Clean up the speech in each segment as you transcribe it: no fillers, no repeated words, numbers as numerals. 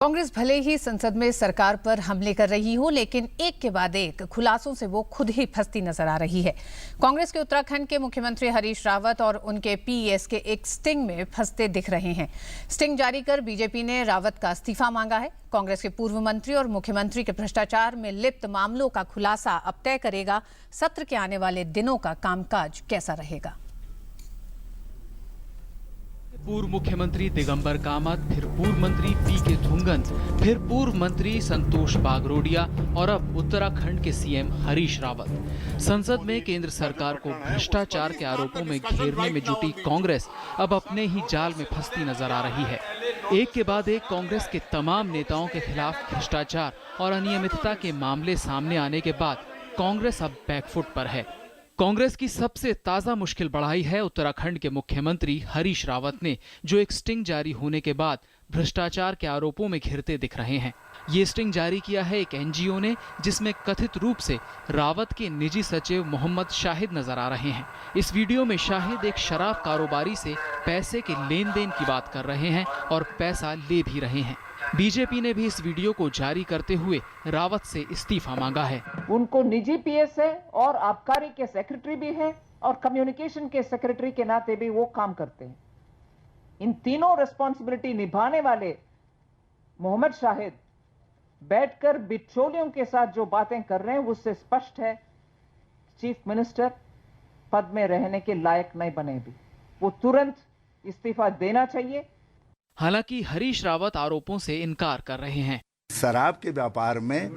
कांग्रेस भले ही संसद में सरकार पर हमले कर रही हो, लेकिन एक के बाद एक खुलासों से वो खुद ही फंसती नजर आ रही है। कांग्रेस के उत्तराखंड के मुख्यमंत्री हरीश रावत और उनके पीएस के एक स्टिंग में फंसते दिख रहे हैं। स्टिंग जारी कर बीजेपी ने रावत का इस्तीफा मांगा है। कांग्रेस के पूर्व मंत्री और मुख्यमंत्री के भ्रष्टाचार में लिप्त मामलों का खुलासा अब तय करेगा सत्र के आने वाले दिनों का कामकाज कैसा रहेगा। पूर्व मुख्यमंत्री दिगंबर कामत, फिर पूर्व मंत्री पीके थुंगन, फिर पूर्व मंत्री संतोष बागरोडिया और अब उत्तराखंड के सीएम हरीश रावत। संसद में केंद्र सरकार को भ्रष्टाचार के आरोपों में घेरने में जुटी कांग्रेस अब अपने ही जाल में फंसती नजर आ रही है। एक के बाद एक कांग्रेस के तमाम नेताओं के खिलाफ भ्रष्टाचार और अनियमितता के मामले सामने आने के बाद कांग्रेस अब बैकफुट पर है। कांग्रेस की सबसे ताजा मुश्किल बढ़ाई है उत्तराखंड के मुख्यमंत्री हरीश रावत ने, जो एक स्टिंग जारी होने के बाद भ्रष्टाचार के आरोपों में घिरते दिख रहे हैं। ये स्टिंग जारी किया है एक एनजीओ ने, जिसमें कथित रूप से रावत के निजी सचिव मोहम्मद शाहिद नजर आ रहे हैं। इस वीडियो में शाहिद एक शराब कारोबारी से पैसे के लेन देन की बात कर रहे हैं और पैसा ले भी रहे हैं। बीजेपी ने भी इस वीडियो को जारी करते हुए रावत से इस्तीफा मांगा है। उनको निजी पीएस है और आबकारी के सेक्रेटरी भी है और कम्युनिकेशन के सेक्रेटरी के नाते भी वो काम करते हैं। इन तीनों रिस्पॉन्सिबिलिटी निभाने वाले मोहम्मद शाहिद बैठकर बिचौलियों के साथ जो बातें कर रहे हैं उससे स्पष्ट है चीफ मिनिस्टर पद में रहने के लायक नहीं बने भी। वो तुरंत इस्तीफा देना चाहिए। हालांकि हरीश रावत आरोपों से इनकार कर रहे हैं। शराब के व्यापार में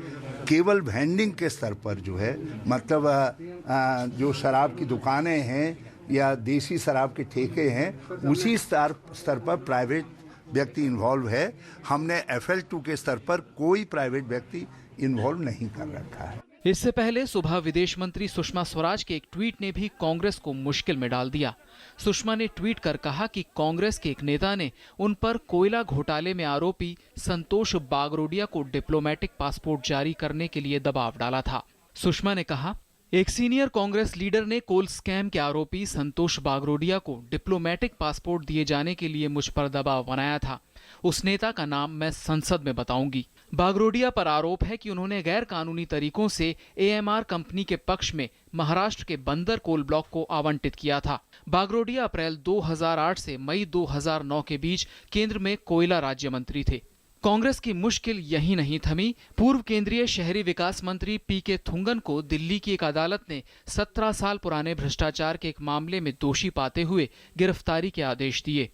केवल वेंडिंग के स्तर पर जो है, मतलब जो शराब की दुकानें हैं या देसी शराब के ठेके हैं, उसी स्तर पर प्राइवेट व्यक्ति इन्वॉल्व है। हमने FL2 के स्तर पर कोई प्राइवेट व्यक्ति इन्वॉल्व नहीं कर रखा है। इससे पहले सुबह विदेश मंत्री सुषमा स्वराज के एक ट्वीट ने भी कांग्रेस को मुश्किल में डाल दिया। सुषमा ने ट्वीट कर कहा कि कांग्रेस के एक नेता ने उन पर कोयला घोटाले में आरोपी संतोष बागरोडिया को डिप्लोमेटिक पासपोर्ट जारी करने के लिए दबाव डाला था। सुषमा ने कहा, एक सीनियर कांग्रेस लीडर ने कोल स्कैम के आरोपी संतोष बागरोडिया को डिप्लोमेटिक पासपोर्ट दिए जाने के लिए मुझ पर दबाव बनाया था। उस नेता का नाम मैं संसद में बताऊंगी। बागरोडिया पर आरोप है कि उन्होंने गैर कानूनी तरीकों से AMR कंपनी के पक्ष में महाराष्ट्र के बंदर कोल ब्लॉक को आवंटित किया था। बागरोडिया अप्रैल 2008 से मई 2009 के बीच केंद्र में कोयला राज्य मंत्री थे। कांग्रेस की मुश्किल यही नहीं थमी। पूर्व केंद्रीय शहरी विकास मंत्री पीके थुंगन को दिल्ली की एक अदालत ने 17 साल पुराने भ्रष्टाचार के एक मामले में दोषी पाते हुए गिरफ्तारी के आदेश दिए।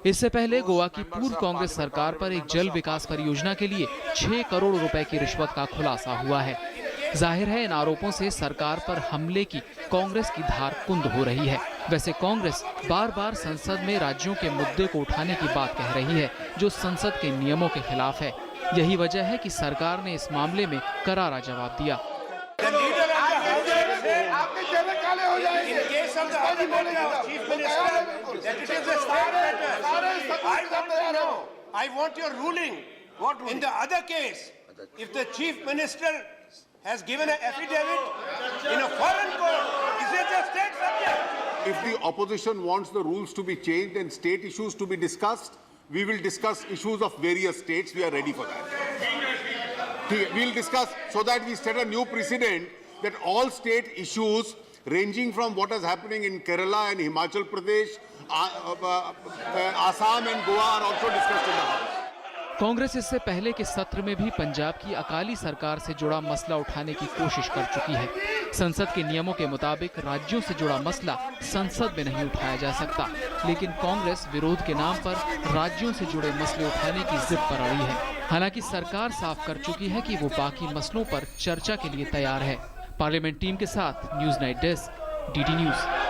इससे पहले गोवा की पूर्व कांग्रेस सरकार पर एक जल विकास परियोजना के लिए 6 करोड़ रुपए की रिश्वत का खुलासा हुआ है। जाहिर है इन आरोपों से सरकार पर हमले की कांग्रेस की धार कुंद हो रही है। वैसे कांग्रेस बार बार संसद में राज्यों के मुद्दे को उठाने की बात कह रही है, जो संसद के नियमों के खिलाफ है। यही वजह है कि सरकार ने इस मामले में करारा जवाब दिया। I want your ruling. What ruling? In the other case, if the chief minister has given an affidavit in a foreign court, is it a state subject? If the opposition wants the rules to be changed and state issues to be discussed, we will discuss issues of various states. We are ready for that. We will discuss so that we set a new precedent that all state issues ranging from what is happening in Kerala and Himachal Pradesh, Assam and Goa are also discussed in the House. Congress इससे पहले के सत्र में भी पंजाब की अकाली सरकार से जुड़ा मसला उठाने की कोशिश कर चुकी है। संसद के नियमों के मुताबिक राज्यों से जुड़ा मसला संसद में नहीं उठाया जा सकता, लेकिन कांग्रेस विरोध के नाम पर राज्यों से जुड़े मसले उठाने की जिद पर अड़ी है। हालांकि सरकार साफ कर चुकी है कि वो बाकी मसलों पर चर्चा के लिए तैयार है। पार्लियामेंट टीम के साथ news night desk, DD news.